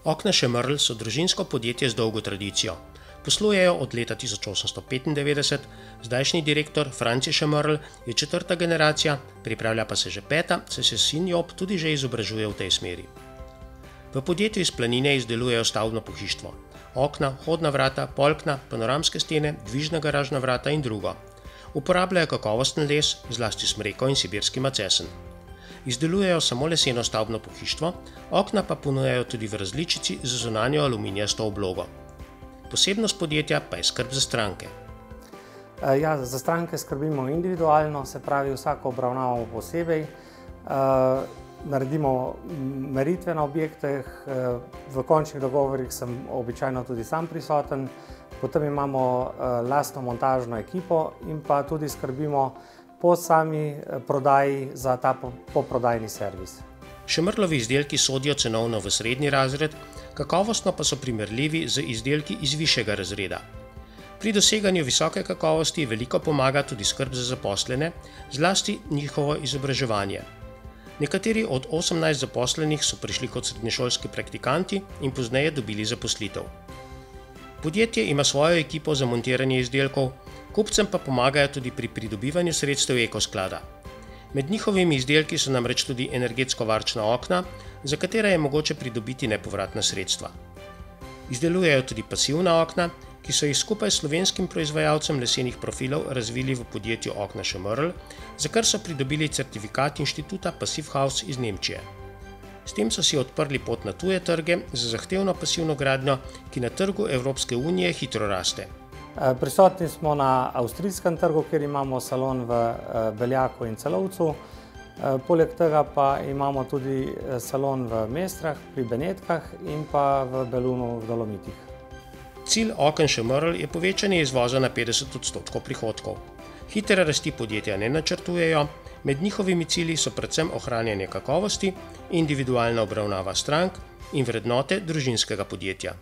Okna Šemrl so družinsko podjetje z dolgo tradicijo. Poslujejo od leta 1895, zdajšnji direktor Franci Šemrl je četrta generacija, pripravlja pa se že peta, saj se sin Job tudi že izobražuje v tej smeri. V podjetju iz Planine izdelujejo stavbno pohištvo. Okna, vhodna vrata, polkna, panoramske stene, dvižna garažna vrata in drugo. Uporabljajo kakovosten les, zlasti smreko in sibirski macesen. Izdelujejo samo leseno stavbno pohištvo, okna pa ponujajo tudi v različici z zunanjo aluminijasto oblogo. Posebnost podjetja pa je skrb za stranke. Za stranke skrbimo individualno, se pravi vsako obravnavamo posebej. Naredimo meritve na objektih, v končnih dogovorih sem običajno tudi sam prisoten, potem imamo lastno montažno ekipo in pa tudi skrbimo po sami prodaji za ta poprodajni servis. Šemrlovi izdelki sodijo cenovno v srednji razred, kakovostno pa so primerljivi z izdelki iz višjega razreda. Pri doseganju visoke kakovosti veliko pomaga tudi skrb za zaposlene, zlasti njihovo izobraževanje. Nekateri od 18 zaposlenih so prišli kot srednješolski praktikanti in pozneje dobili zaposlitev. Podjetje ima svojo ekipo za montiranje izdelkov, kupcem pa pomagajo tudi pri pridobivanju sredstev ekosklada. Med njihovimi izdelki so namreč tudi energetsko varčna okna, za katera je mogoče pridobiti nepovratna sredstva. Izdelujejo tudi pasivna okna, ki so jih skupaj s slovenskim proizvajalcem lesenih profilov razvili v podjetju Okna Šemrl, za kar so pridobili certifikat inštituta Passive House iz Nemčije. S tem so si odprli pot na tuje trge za zahtevno pasivno gradnjo, ki na trgu Evropske unije hitro raste. Prisotni smo na avstrijskem trgu, kjer imamo salon v Beljaku in Celovcu. Poleg tega pa imamo tudi salon v Mestrah, pri Benetkah in pa v Belunu v Dolomitih. Cilj Oken Šemrl je povečanje izvoza na 50% prihodkov. Hitre rasti podjetja ne načrtujejo, med njihovimi cilji so predvsem ohranjanje kakovosti, individualna obravnava strank in vrednote družinskega podjetja.